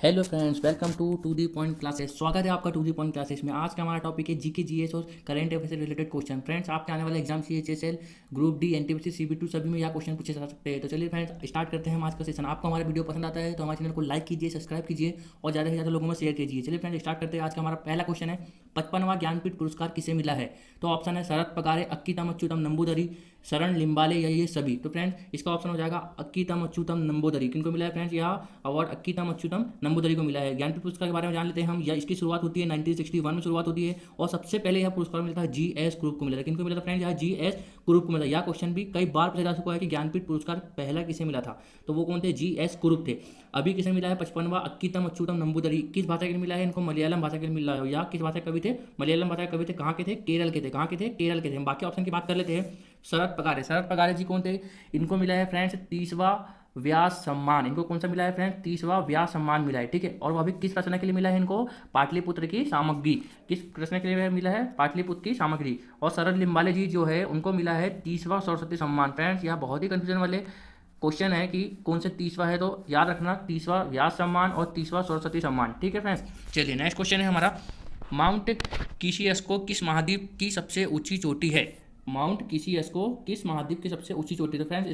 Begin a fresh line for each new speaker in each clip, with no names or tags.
Hello friends, welcome to the point classes. स्वागत है आपका टू दी पॉइंट क्लासेस में। आज का हमारा टॉपिक है जीके जीएस और करंट अफेयर से रिलेटेड क्वेश्चन। फ्रेंड्स, आपके आने वाले exam CHSL, group D, NTPC, सीबी2 सभी में यह क्वेश्चन पूछे जा सकते हैं। तो चलिए फ्रेंड्स, स्टार्ट करते हैं हम आज का सेशन। आपको हमारा वीडियो पसंद आता है तो हमारे चैनल को लाइक कीजिए, सब्सक्राइब कीजिए और ज़्यादा से ज़्यादा लोगों में शेयर कीजिए। चलिए फ्रेंड्स, स्टार्ट करते हैं। आज का हमारा पहला क्वेश्चन है, 55वां ज्ञानपीठ पुरस्कार किसे मिला है? तो ऑप्शन है शरद पगारे, अक्कीतम अच्युतम नंबूदरी, शरण लिम्बाले या ये सभी। तो फ्रेंड्स, इसका ऑप्शन हो जाएगा अक्कीतम अच्युतम नंबूदरी। किनको मिला है फ्रेंड्स? यह अवार्ड अक्कीतम अच्युतम नंबूदरी को मिला है। ज्ञानपीठ पुरस्कार के बारे में जान लेते हैं हम। यह इसकी शुरुआत होती है 1961 में शुरुआत होती है और सबसे पहले यह पुरस्कार मिलता है जीएस ग्रुप को मिला था। किनको मिला था फ्रेंड्स? यह जीएस ग्रुप को मिला। यह क्वेश्चन भी कई बार पूछा जा चुका है कि ज्ञानपीठ पुरस्कार पहला किसे मिला था, तो वो कौन थे? जीएस ग्रुप थे। अभी किसे मिला है 55वां अक्कीतम अच्युतम नंबूदरी? किस भाषा के लिए मिला है इनको? मलयालम भाषा के लिए मिला है। या किस भाषा के कवि थे? मलयालम भाषा के कवि थे। कहाँ के थे? केरल के थे। कहाँ के थे? केरल के थे। हम बाकी ऑप्शन की बात कर लेते हैं। शरद पगारे, शरद पगारे जी कौन थे? इनको मिला है फ्रेंड्स 30वां व्यास सम्मान। इनको कौन सा मिला है फ्रेंड्स? 30वां व्यास सम्मान मिला है। ठीक है, और वह भी किस रचना के लिए मिला है इनको? पाटलिपुत्र की सामग्री। किस रचना के लिए मिला है? पाटलिपुत्र की सामग्री। और शरद लिम्बाले जी जो है उनको मिला है 30वां सरस्वती सम्मान। फ्रेंड्स, यह बहुत ही कंफ्यूजन वाले क्वेश्चन है कि कौन से 30वां है, तो याद रखना 30वां व्यास सम्मान और 30वां सरस्वती सम्मान। ठीक है फ्रेंड्स, चलिए नेक्स्ट क्वेश्चन है हमारा, माउंट किसियस्को किस महाद्वीप की सबसे ऊंची चोटी है? माउंट किसियस्को किस महाद्वीप की सबसे ऊंची चोटी? तो फ्रेंड्स,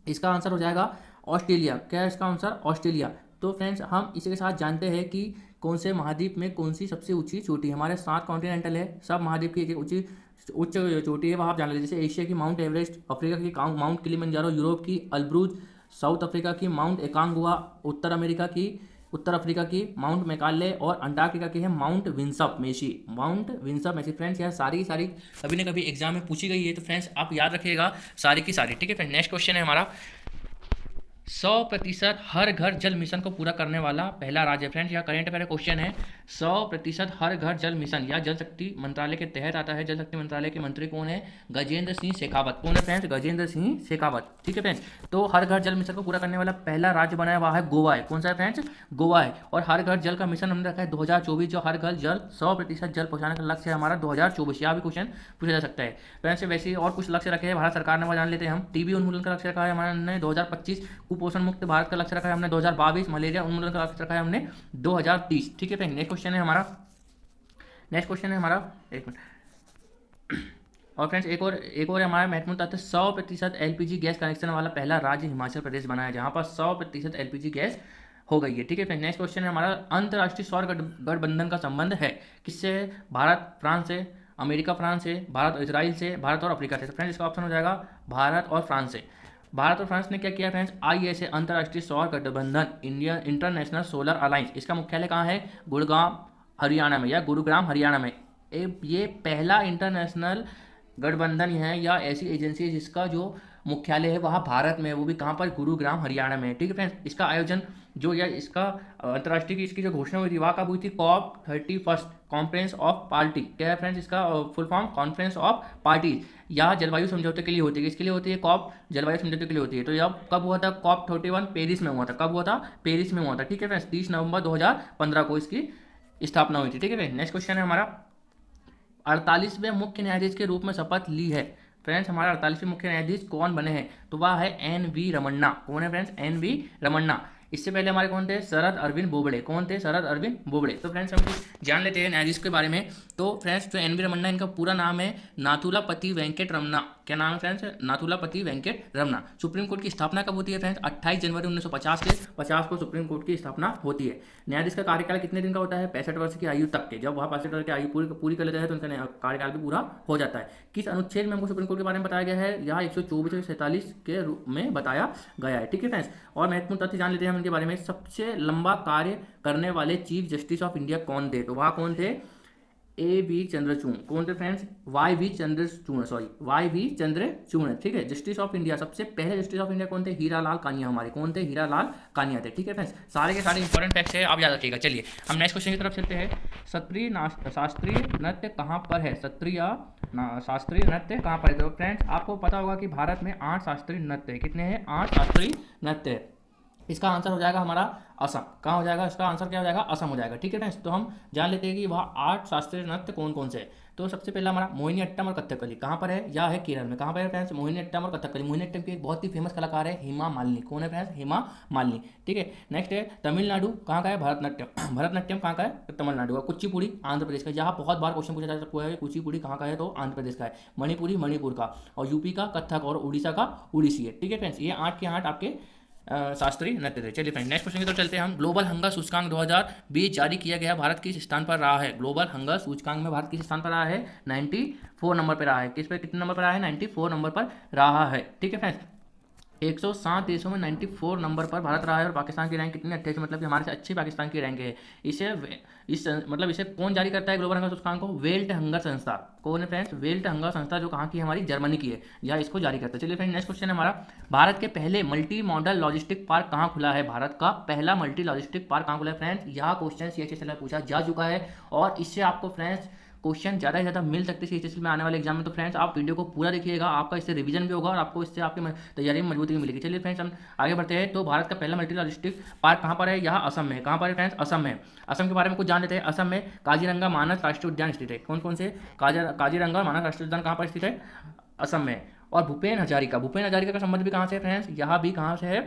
इसका आंसर हो जाएगा ऑस्ट्रेलिया। क्या है इसका आंसर? ऑस्ट्रेलिया। तो फ्रेंड्स, हम इसी के साथ जानते हैं कि कौन से महाद्वीप में कौन सी सबसे ऊंची चोटी। हमारे 7 कॉन्टिनेंटल है, सब महाद्वीप की एक ऊंची उच्च चोटी है, वह आप जान लीजिए। जैसे एशिया की माउंट एवरेस्ट, अफ्रीका की माउंट किलिमंजारो, यूरोप की अल्ब्रूज, साउथ अफ्रीका की माउंट एकांगुआ, उत्तर अफ्रीका की माउंट मैकाले और अंटार्कटिका की है माउंट विंसप मेशी। माउंट विंसप मेशी। फ्रेंड्स, यह सारी कभी ना कभी एग्जाम में पूछी गई है, तो फ्रेंड्स आप याद रखिएगा सारी की सारी। ठीक है फ्रेंड, नेक्स्ट क्वेश्चन है हमारा, 100% हर घर जल मिशन को पूरा करने वाला पहला राज्य। फ्रेंड्स, यह करेंट अफेयर क्वेश्चन है। 100% हर घर जल मिशन यह जल शक्ति मंत्रालय के तहत आता है। जल शक्ति मंत्रालय के मंत्री कौन है? गजेंद्र सिंह शेखावत। कौन है फ्रेंड्स? गजेंद्र सिंह शेखावत। ठीक है फ्रेंड्स, तो हर घर जल मिशन को पूरा करने वाला पहला राज्य बनाया हुआ है गोवा है। कौन सा है फ्रेंड्स? गोवा है। और हर घर जल का मिशन हमने रखा है 2024, जो हर घर जल 100% जल पहुंचाने का लक्ष्य है हमारा 2024। यह भी क्वेश्चन पूछा जा सकता है फ्रेंड्स। वैसे और कुछ लक्ष्य रखे हैं भारत सरकार ने, वो जान लेते हैं हम। टीबी उन्मूलन का लक्ष्य रखा है हमने 2025, कुपोषण मुक्त भारत का लक्ष्य रखा है हमने 2022, मलेरिया उन्मूलन का लक्ष्य रखा है हमने 2030। ठीक है फ्रेंड, नेक्स्ट क्वेश्चन है हमारा, एक मिनट। और फ्रेंड्स, एक और हमारा महत्वपूर्ण तथ्य, 100% एलपीजी गैस कनेक्शन वाला पहला राज्य हिमाचल प्रदेश बना है, जहां पर 100% एलपीजी गैस हो गई है। ठीक है फ्रेंड, नेक्स्ट क्वेश्चन है हमारा, अंतर्राष्ट्रीय सौर गठबंधन का संबंध है किससे? भारत फ्रांस से, अमेरिका फ्रांस से, भारत इजराइल से, भारत और अफ्रीका से। तो फ्रेंड्स, इसका ऑप्शन हो जाएगा भारत और फ्रांस से। भारत और फ्रांस ने क्या किया फ्रेंड्स? आईएसए अंतर्राष्ट्रीय सौर गठबंधन, इंडिया इंटरनेशनल सोलर अलायंस। इसका मुख्यालय कहाँ है? गुड़गांव हरियाणा में या गुरुग्राम हरियाणा में। ये पहला इंटरनेशनल गठबंधन है या ऐसी एजेंसी है जिसका जो मुख्यालय है वहाँ भारत में, वो भी कहाँ पर? गुरुग्राम हरियाणा में। ठीक है फ्रेंड्स, इसका आयोजन जो या इसका अंतर्राष्ट्रीय की इसकी जो घोषणा हुई थी वह कब हुई थी? COP31 conference of party. क्या है फ्रेंड्स इसका full form? Conference of party. या जलवायु समझौते के लिए होती है। किसके लिए होती है? COP जलवायु समझौते के लिए होती है। तो यह कब हुआ था? COP31 पेरिस में हुआ था। कब हुआ था? पेरिस में हुआ था। ठीक है फ्रेंड्स, 30 नवंबर 2015 को इसकी स्थापना हुई थी। ठीक है फ्रेंड्स, नेक्स्ट क्वेश्चन है हमारा, 48वें मुख्य न्यायाधीश के रूप में शपथ ली है। फ्रेंड्स, हमारा 48वें मुख्य न्यायाधीश कौन बने हैं? तो वह है NV रमन्ना। कौन है फ्रेंड्स? NV रमन्ना। इससे पहले हमारे कौन थे? शरद अरविंद बोबड़े। कौन थे? शरद अरविंद बोबड़े। तो फ्रेंड्स, हम कुछ जान लेते हैं न्यायाधीश के बारे में। तो फ्रेंड्स, जो NV रमन्ना, इनका पूरा नाम है नाथुलापति वेंकट रमन्ना। क्या नाम है friends? Nathulapati Venkat Ramanna. Supreme court की स्थापना कब होती है फ्रेंड्स? 28 जनवरी 1950 के 50 को सुप्रीम कोर्ट की स्थापना होती है। न्यायाधीश का कार्यकाल कितने दिन का होता है? 65 वर्ष की आयु तक के। जब वह 65 वर्ष की आयु पूरी कर लेता है तो उनका कार्यकाल भी पूरा हो जाता है। किस अनुच्छेद में हमको सुप्रीम कोर्ट के बारे में बताया गया है? यहाँ 124 और 47 के रूप में बताया गया है। ठीक है फ्रेंड्स, और महत्वपूर्ण तथ्य जान लेते हैं हम इनके बारे में। सबसे लंबा कार्य करने वाले चीफ जस्टिस ऑफ इंडिया कौन थे? तो वह कौन थे? A.V. चंद्रचूड़। कौन थे फ्रेंड्स? Y.V. चंद्रचूड़। ठीक है, जस्टिस ऑफ इंडिया, सबसे पहले जस्टिस ऑफ इंडिया कौन थे? हीरालाल कानिया। हमारे कौन थे? हीरालाल कानिया थे। ठीक है फ्रेंड्स, सारे के सारे इंपॉर्टेंट फैक्ट्स है, आप याद रखिएगा। चलिए हम नेक्स्ट क्वेश्चन की तरफ चलते हैं। शास्त्रीय नृत्य कहाँ पर है? शास्त्रीय नृत्य कहाँ पर है? तो फ्रेंड्स, आपको पता होगा कि भारत में 8 शास्त्रीय नृत्य है। कितने हैं? 8 शास्त्रीय नृत्य है। इसका आंसर हो जाएगा हमारा असम। कहाँ हो जाएगा, इसका आंसर क्या हो जाएगा, असम हो जाएगा। ठीक है फ्रेंड्स, तो हम जान लेते हैं कि वह 8 शास्त्रीय नृत्य कौन कौन से हैं। तो सबसे पहला हमारा मोहिनी अट्टम और कथकली कहाँ पर है, या है केरल में। कहाँ पर है फ्रेंड्स, मोहिनी अट्टम और कथकली। मोहिनी अट्टम की एक बहुत ही फेमस कलाकार है हेमा मालिनी। कौन है फ्रेंड्स, हेमा मालिनी। ठीक है, नेक्स्ट है तमिलनाडु। कहाँ का है, भरतनाट्यम। भरतनाट्यम कहाँ का है, तमिलनाडु। और कुचिपुड़ी आंध्र प्रदेश का। यहाँ बहुत बार क्वेश्चन पूछा जा सकता है, कुचिपुड़ी कहाँ का है, तो आंध्र प्रदेश का है। मणिपुरी मणिपुर का, और यूपी का कथक, और उड़ीसा का उड़ीसी है। ठीक है फ्रेंड्स, ये 8 के 8 आपके शास्त्रीय नृत्य थे। चलिए फ्रेंड, नेक्स्ट क्वेश्चन की तरफ चलते हैं हम। ग्लोबल हंगर सूचकांक 2020 जारी किया गया, भारत किस स्थान पर रहा है। ग्लोबल हंगर सूचकांक में भारत किस स्थान पर रहा है, 94 नंबर पर रहा है। किस पे, कितने नंबर पर रहा है, 94 नंबर पर रहा है। ठीक है फ्रेंड्स, 107 देशों में 94 नंबर पर भारत रहा है। और पाकिस्तान की रैंक कितनी, 28, मतलब कि हमारे से अच्छी पाकिस्तान की रैंक है। इसे कौन जारी करता है ग्लोबल हंगर सूचकांक को, वेल्ट हंगर संस्था। कौन है फ्रेंड्स, वेल्ट हंगर संस्था, जो कहाँ की है, हमारी जर्मनी की है, या इसको जारी करता है। चलिए फ्रेंड, नेक्स्ट क्वेश्चन है हमारा, भारत के पहले मल्टी मॉडल लॉजिस्टिक पार्क कहाँ खुला है। भारत का पहला मल्टी लॉजिस्टिक पार्क कहाँ खुला है फ्रेंड्स। यह क्वेश्चन CHSL में पूछा जा चुका है, और इससे आपको फ्रेंड्स क्वेश्चन ज़्यादा से ज़्यादा मिल सकते हैं CHSL में आने वाले एग्जाम में। तो फ्रेंड्स, आप वीडियो को पूरा देखिएगा, आपका इससे रिवीजन भी होगा, और आपको इससे आपकी तैयारी में मजबूती भी मिलेगी। चलिए फ्रेंड्स, हम आगे बढ़ते हैं। तो भारत का पहला मल्टी लॉजिस्टिक पार्क कहाँ पर है, यहाँ असम में। कहाँ पर है फ्रेंड्स, असम में। असम के बारे में कुछ जान लेते हैं। असम में काजीरंगा मानस राष्ट्रीय उद्यान स्थित है। कौन कौन से, काजीरंगा मानस राष्ट्रीय उद्यान कहाँ पर स्थित है, असम में। और भूपेन हजारिका, भूपेन हजारिका का संबंध भी कहाँ से है फ्रेंड्स, यहाँ भी कहाँ से है,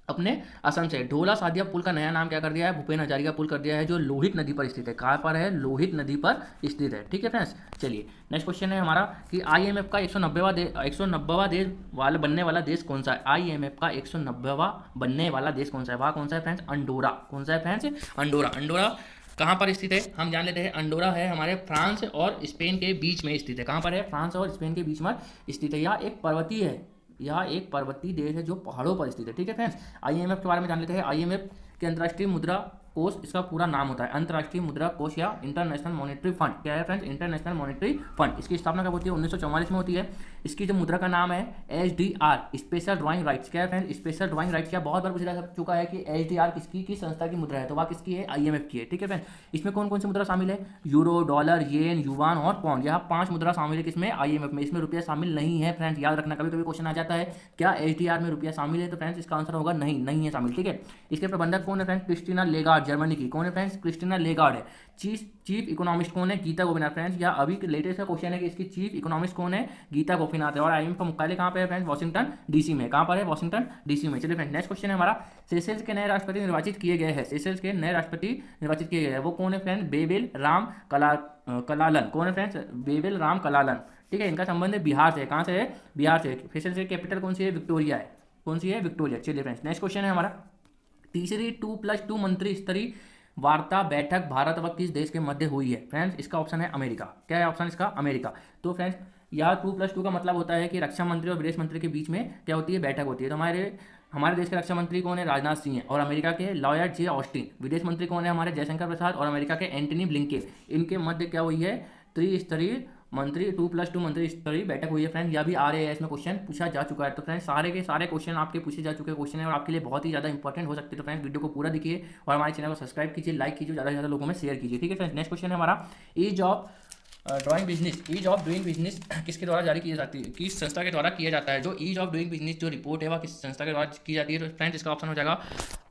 अपने असम से। ढोला सादिया पुल का नया नाम क्या कर दिया है, भूपेन हजारिका पुल कर दिया है, जो लोहित नदी पर स्थित है। कहाँ पर है, लोहित नदी पर स्थित है। ठीक है फ्रेंड्स, चलिए नेक्स्ट क्वेश्चन है हमारा कि IMF का 190वां देश वाला बनने वाला देश कौन सा है। IMF का 190वां बनने वाला देश कौन सा है, वह कौन सा है फ्रेंड्स, अंडोरा। कौन सा है फ्रेंड्स, अंडोरा। अंडोरा कहाँ पर स्थित है, हम जान लेते हैं। अंडोरा है हमारे फ्रांस और स्पेन के बीच में स्थित है। कहाँ पर है, फ्रांस और स्पेन के बीच में स्थित है। यह एक पर्वतीय है, यह एक पर्वतीय देश है जो पहाड़ों पर स्थित है। ठीक है फ्रेंड्स, IMF के बारे में जान लेते हैं। IMF के अंतर्राष्ट्रीय मुद्रा कोष, इसका पूरा नाम होता है अंतर्राष्ट्रीय मुद्रा कोष, या इंटरनेशनल मॉनेटरी फंड। क्या है फ्रेंड्स, इंटरनेशनल मॉनेटरी फंड। इसकी स्थापना कब होती है, 1944 में होती है। इसकी जो मुद्रा का नाम है SDR, स्पेशल ड्राइंग राइट्स। क्या है फ्रेंड्स, स्पेशल ड्राइंग राइट्स। क्या बहुत बार पूछा जा चुका है कि SDR किस संस्था की मुद्रा है, तो वह किसकी है, IMF की है। ठीक है फ्रेंड्स, इसमें कौन कौन सी मुद्रा शामिल है, यूरो, डॉलर, येन, युवान और पौंड। यहाँ 5 मुद्रा शामिल है किसमें, IMF में। इसमें रुपया शामिल नहीं है फ्रेंड्स, याद रखना। कभी कभी क्वेश्चन आ जाता है क्या SDR में रुपया शामिल है, तो फ्रेंड्स इसका आंसर होगा नहीं, नहीं है शामिल। ठीक है, इसके प्रबंधक कौन है फ्रेंड्स, क्रिस्टीना लेगार्ड, जर्मनी की। कौन है फ्रेंड्स, क्रिस्टीना लेगार्ड है। चीफ इकोनॉमिस्ट कौन है, गीता गोपीनाथ। फ्रेंड्स, या अभी के लेटेस्ट का क्वेश्चन है कि इसकी चीफ इकोनॉमिस्ट कौन है, गीता गोपीनाथ है। और IMF का मुख्यालय कहाँ पे है फ्रेंड्स, वाशिंगटन DC में। कहाँ पर है, वाशिंगटन DC में। चलिए फ्रेंड्स, नेक्स्ट क्वेश्चन है हमारा, सेशेल्स के नए राष्ट्रपति निर्वाचित किए गए हैं। सेशेल्स के नए राष्ट्रपति निर्वाचित किए गए हैं, वो कौन है फ्रेंड्स, बेबिल राम कलालन। कौन है फ्रेंड्स, बेबिल राम कलालन। ठीक है, इनका संबंध है बिहार से। कहाँ से है, बिहार से। सेशेल्स की कैपिटल कौन सी है, विक्टोरिया है। कौन सी है, विक्टोरिया। चलिए फ्रेंड्स, नेक्स्ट क्वेश्चन है हमारा, तीसरी 2+2 मंत्री स्तरीय वार्ता बैठक भारत व किस देश के मध्य हुई है। फ्रेंड्स, इसका ऑप्शन है अमेरिका। क्या है ऑप्शन इसका, अमेरिका। तो फ्रेंड्स, यह 2+2 का मतलब होता है कि रक्षा मंत्री और विदेश मंत्री के बीच में क्या होती है, बैठक होती है। तो हमारे देश के रक्षा मंत्री कौन है, राजनाथ सिंह है। और अमेरिका के लॉयड जे ऑस्टिन। विदेश मंत्री कौन है, हमारे जयशंकर प्रसाद। और अमेरिका के एंटनी ब्लिंकेन। इनके मध्य क्या हुई है, त्रिस्तरीय मंत्री 2+2 मंत्री स्तरीय बैठक हुई है। फ्रेंड्स, यह भी RAS में क्वेश्चन पूछा जा चुका है। तो फ्रेंड्स, सारे के सारे क्वेश्चन आपके पूछे जा चुके क्वेश्चन है, और आपके लिए बहुत ही ज़्यादा इंपॉर्टेंट हो सकते हैं। तो फ्रेंड्स, वीडियो को पूरा देखिए, और हमारे चैनल को सब्सक्राइब कीजिए, लाइक कीजिए, ज़्यादा से ज़्यादा लोगों में शेयर कीजिए। ठीक है फ्रेंड्स, नेक्स्ट क्वेश्चन है हमारा, ईज ऑफ डूइंग बिजनेस किसके द्वारा जारी की जाती है, किस संस्था के द्वारा किया जाता है। जो ईज ऑफ डूइंग बिजनेस जो रिपोर्ट है, वह किस संस्था के द्वारा की जाती है। तो फ्रेंड्स, इसका ऑप्शन हो जाएगा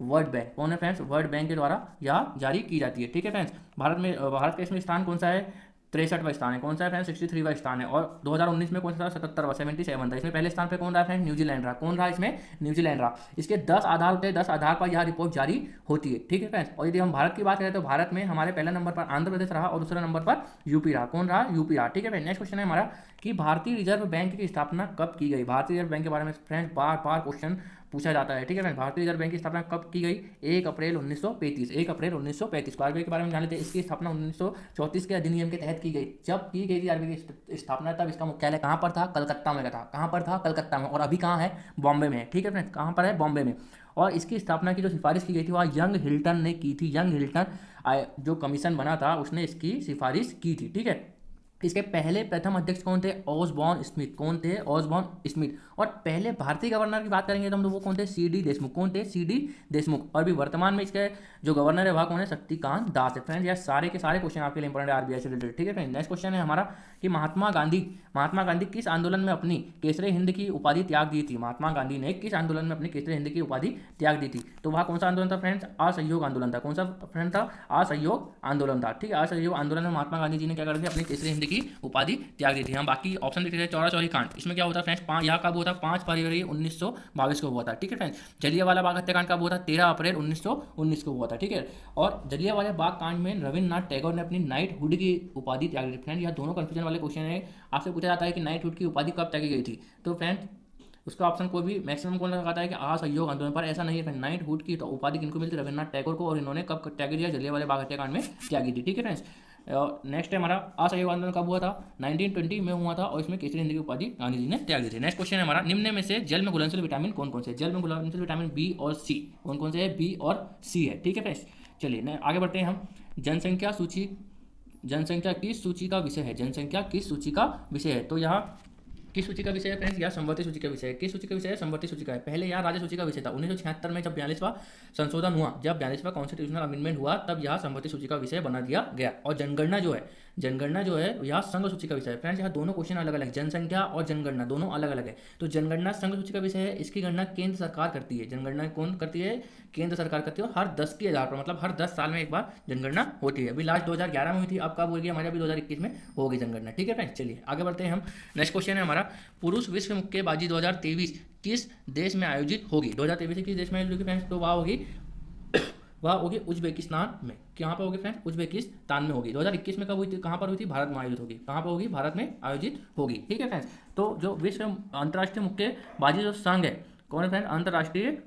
वर्ल्ड बैंक। कौन है फ्रेंड्स, वर्ल्ड बैंक के द्वारा यह जारी की जाती है। ठीक है फ्रेंड्स, भारत का इसमें स्थान कौन सा है, 63वां स्थान है। कौन सा है फ्रेंड्स, 63वां स्थान है। और 2019 में कौन सा था, 77वां था। इसमें पहले स्थान पे कौन रहा फ्रेंड्स, न्यूजीलैंड रहा। कौन रहा इसमें, न्यूजीलैंड रहा। इसके 10 आधार होते हैं, 10 आधार पर यह रिपोर्ट जारी होती है। ठीक है फ्रेंड्स, और यदि हम भारत की बात करें तो भारत में हमारे पहले नंबर पर आंध्र प्रदेश रहा, और दूसरे नंबर पर यूपी रहा। कौन रहा, यूपी रहा। ठीक है फ्रेंड्स, नेक्स्ट क्वेश्चन है हमारा कि भारतीय रिजर्व बैंक की स्थापना कब की गई। भारतीय रिजर्व बैंक के बारे में फ्रेंड्स बार बार क्वेश्चन पूछा जाता है। ठीक है फ्रेंड्स, भारतीय रिजर्व बैंक की स्थापना कब की गई, 1 अप्रैल 1935। 1 अप्रैल 1935। RBI के बारे में जान लेते हैं। इसकी स्थापना 1934 के अधिनियम के तहत की गई। जब की गई थी RBI की स्थापना, तब इसका मुख्यालय कहाँ पर था, कलकत्ता में था। कहाँ पर था, कलकत्ता में। और अभी कहाँ है, बॉम्बे में है। ठीक है फ्रेंड्स, कहाँ पर है, बॉम्बे में। और इसकी स्थापना की जो सिफारिश की गई थी, वह यंग हिल्टन ने की थी। यंग हिल्टन जो कमीशन बना था, उसने इसकी सिफारिश की थी। ठीक है, इसके पहले प्रथम अध्यक्ष कौन थे? Osborne Smith. कौन थे? Osborne Smith. और पहले भारतीय गवर्नर की बात करेंगे तो हम लोग वो कौन थे? सी.डी. देशमुख। कौन थे? सी.डी. देशमुख। और भी वर्तमान में इसके जो गवर्नर है वह कौन है? शक्तिकांत दास है। फ्रेंड्स यह सारे के सारे क्वेश्चन आपके लिए इंपॉर्टेंट है आरबीआई से रिलेटेड। ठीक है फ्रेंड, नेक्स्ट क्वेश्चन है हमारा कि महात्मा गांधी किस आंदोलन में अपनी केसरी हिंद की उपाधि त्याग दी थी? महात्मा गांधी ने किस आंदोलन में अपनी केसरी हिंद की उपाधि त्याग दी थी? तो वह कौन सा आंदोलन था फ्रेंड्स? असहयोग आंदोलन था। कौन सा फ्रेंड था? असहयोग आंदोलन था। ठीक है, असहयोग आंदोलन में महात्मा गांधी जी ने क्या कर दिया? अपनी केसरी हिंद की उपाधि त्याग दी थी। हम बाकी ऑप्शन देख रहे थे। चौरा चौरी कांड, इसमें क्या होता है फ्रेंड्स? यहाँ कब हुआ था? 5 फरवरी 1922 को हुआ था। ठीक है फ्रेंड्स। जलियांवाला बाग हत्याकांड कब हुआ था? 13 अप्रैल 1919 को हुआ था। ठीक है, और जलियांवाला बाग कांड में रविन्द्रनाथ टैगोर ने अपनी नाइटहुड की उपाधि त्याग दी। फ्रेंड यह दोनों कंफ्यूजन वाले क्वेश्चन है। आपसे पूछा जाता है कि नाइटहुड की उपाधि कब त्यागी गई थी? तो फ्रेंड उसका ऑप्शन कोई भी मैक्सिमम कौन लगाता है कि असहयोग आंदोलन पर। ऐसा नहीं है। नाइटहुड की तो उपाधि किनको मिलती? रविन्द्रनाथ टैगोर को। और इन्होंने कब त्यागी दिया? जलियांवाला बाग हत्याकांड में त्यागी थी। ठीक है फ्रेंड्स। नेक्स्ट है हमारा असहयोग आंदोलन कब हुआ था? 1920 में हुआ था और इसमें केसरी हिंद की उपाधि गांधी जी ने त्याग दी थी। नेक्स्ट क्वेश्चन है हमारा निम्न में से जल में घुलनशील विटामिन कौन कौन से? जल में घुलनशील विटामिन बी और सी कौन कौन से है? बी और सी है। ठीक है फ्रेंड्स, चलिए आगे बढ़ते हैं हम। जनसंख्या किस सूची का विषय है? जनसंख्या किस सूची का विषय है? तो यहाँ किस सूची का विषय है फ्रेंड्स? यह संवर्ती सूची का विषय है। किस सूची का विषय है? संवर्ती सूची का है। पहले यहाँ राज्य सूची का विषय था। 1976 में जब 42वां संशोधन हुआ, जब 42वां कॉन्स्टिट्यूशनल अमेंडमेंट हुआ, तब यह संवर्ती सूची का विषय बना दिया गया। और जनगणना जो है यह संघ सूची का विषय है। फ्रेंड्स यहाँ दोनों क्वेश्चन अलग अलग, जनसंख्या और जनगणना दोनों अलग अलग है। तो जनगणना संघ सूची का विषय है। इसकी गणना केंद्र सरकार करती है। जनगणना कौन करती है? केंद्र सरकार करती है। हर 10 के आधार पर, मतलब हर 10 साल में एक बार जनगणना होती है। अभी लास्ट 2011 में हुई थी, अब कब होगी? हमारे अभी 2021 में होगी जनगणना। ठीक है फ्रेंड्स, चलिए आगे बढ़ते हैं हम। नेक्स्ट क्वेश्चन है हमारा पुरुष विश्व मुक्केबाजी 2023 किस देश में आयोजित होगी? 2023 किस देश में आयोजित होगी फ्रेंड्स? तो वह होगी उज्बेकिस्तान में। कहाँ पर होगी फ्रेंड्स? उज्बेकिस्तान में होगी। 2021 में कब हुई थी? कहाँ पर हुई थी? भारत में आयोजित होगी। कहाँ पर होगी? भारत में आयोजित होगी। ठीक है फ्रेंड्स। तो जो विश्व अंतर्राष्ट्रीय मुक्केबाजी जो संघ है, कौन है फ्रेंड? अंतर्राष्ट्रीय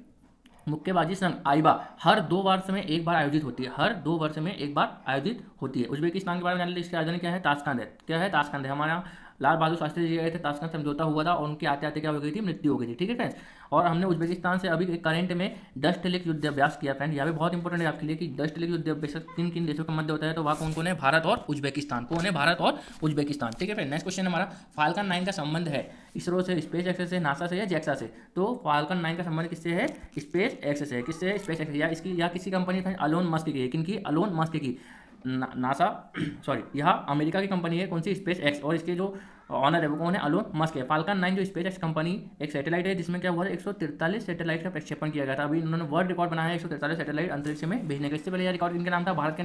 मुक्केबाजी संघ आईबा हर 2 वर्ष में एक बार आयोजित होती है। हर 2 वर्ष में एक बार आयोजित होती है। उज्बेकिस्तान के बारे में जान लीजिए। इसकी राजधानी क्या है? ताशकंद है। क्या है? ताशकंद है। हमारा लाल बहादुर शास्त्री जी गए थे, ताशकंद समझौता हुआ था और उनके आते आते क्या हो गई थी? मृत्यु हो गई थी। ठीक है फ्रेंड्स। और हमने उज्बेकिस्तान से अभी करंट में डस्ट लेक युद्धाभ्यास किया। फ्रेंड यहाँ पे बहुत इंपॉर्टेंट है आपके लिए कि डस्ट लेक युद्धाभ्यास किन किन देशों के मध्य होता है? तो वह कौन कौन है? भारत और उज्बेकिस्तान। कौन है? भारत और उज्बेकिस्तान। ठीक है फ्रेंड। नेक्स्ट क्वेश्चन हमारा फाल्कन 9 का संबंध है इसरो से, स्पेस एक्स से, नासा से या जेक्सा से? तो फाल्कन 9 का संबंध किससे है? स्पेस एक्स से। किससे? Space x. या किसी कंपनी है? अलोन मस्क की है। किनकी? अलोन मस्क की। नासा सॉरी, यह अमेरिका की कंपनी है। कौन सी? Space x. और इसके जो ऑनर है वो कौन है? अलोन मस्क है। फाल्कन 9 जो स्पेस एक्स कंपनी एक सैटेलाइट है जिसमें क्या हुआ है? 143 सैटेलाइट का प्रक्षेपण किया गया था। अभी उन्होंने वर्ल्ड रिकॉर्ड बनाया है 143 सैटेलाइट अंतरिक्ष में भेजने का। इससे पहले यह रिकॉर्ड इनके नाम था, भारत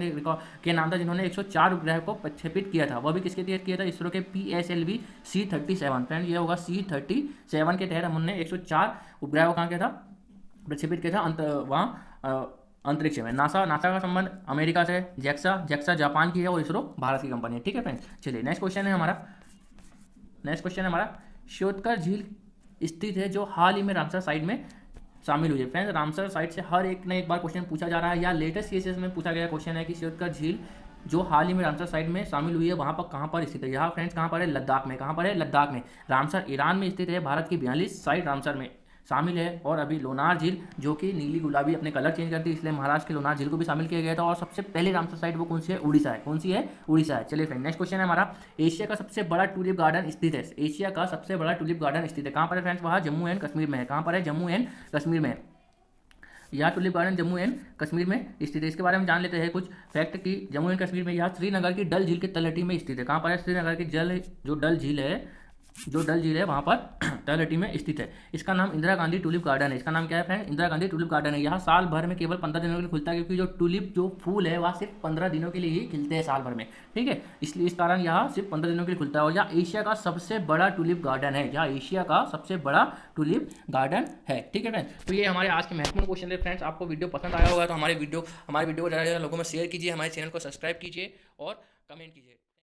के नाम था, जिन्होंने 104 उपग्रह को प्रक्षेपित किया था। वह भी किसके तहत किया था? इसरो के PSLV C-37। फ्रेंड ये होगा C-37 के तहत हमने 104 उपग्रह को कहाँ किया था? प्रक्षेपित किया था वहाँ अंतरिक्ष में। नासा का संबंध अमेरिका से। जेक्सा जापान की है और इसरो भारत की कंपनी है। ठीक है फ्रेंड्स, चलिए नेक्स्ट क्वेश्चन है हमारा श्योतकर झील स्थित है जो हाल ही में रामसर साइट में शामिल हुई है। फ्रेंड्स रामसर साइट से हर एक ने एक बार क्वेश्चन पूछा जा रहा है, या लेटेस्ट केसेस में पूछा गया क्वेश्चन है कि श्योतकर झील जो हाल ही में रामसर साइट में शामिल हुई है वहाँ पर कहाँ पर स्थित है? यहाँ फ्रेंड्स कहाँ पर है? लद्दाख में। कहाँ पर है? लद्दाख में। रामसर ईरान में स्थित है। भारत की 42 साइट रामसर में शामिल है। और अभी लोनार झील जो कि नीली गुलाबी अपने कलर चेंज करती है, इसलिए महाराष्ट्र के लोनार झील को भी शामिल किया गया था। और सबसे पहले रामसर साइट वो कौन सी है? उड़ीसा है। कौन सी है? उड़ीसा है। चलिए फ्रेंड नेक्स्ट क्वेश्चन है हमारा एशिया का सबसे बड़ा टूलिप गार्डन स्थित है। एशिया का सबसे बड़ा टूलिप गार्डन स्थित है कहाँ पर है फ्रेंड्स? वहाँ जम्मू एंड कश्मीर में है। कहाँ पर है? जम्मू एंड कश्मीर में। यह tulip garden Jammu and Kashmir में स्थित है। इसके बारे में जान लेते हैं कुछ फैक्ट कि जम्मू एंड कश्मीर में यह श्रीनगर की डल झील के तलहटी में स्थित है। कहाँ पर है? श्रीनगर की डल झील है वहाँ पर तलहटी में स्थित है। इसका नाम इंदिरा गांधी टूलिप गार्डन है। इसका नाम क्या है friend? Indira Gandhi tulip garden है। यहाँ साल भर में केवल 15 दिनों के लिए खुलता है, क्योंकि जो टूलिप जो फूल है वह सिर्फ 15 दिनों के लिए ही खिलते हैं साल भर में। ठीक है, इसलिए इस कारण यहाँ सिर्फ 15 दिनों के लिए खुलता है। और यह एशिया का सबसे बड़ा टूलिप गार्डन है। यह एशिया का सबसे बड़ा टूलिप गार्डन है। ठीक है फ्रेंड्स, तो ये हमारे आज के महत्वपूर्ण क्वेश्चन है। फ्रेंड्स आपको वीडियो पसंद आया होगा तो हमारे वीडियो को ज़्यादा से ज़्यादा लोगों में शेयर कीजिए, हमारे चैनल को सब्सक्राइब कीजिए और कमेंट कीजिए।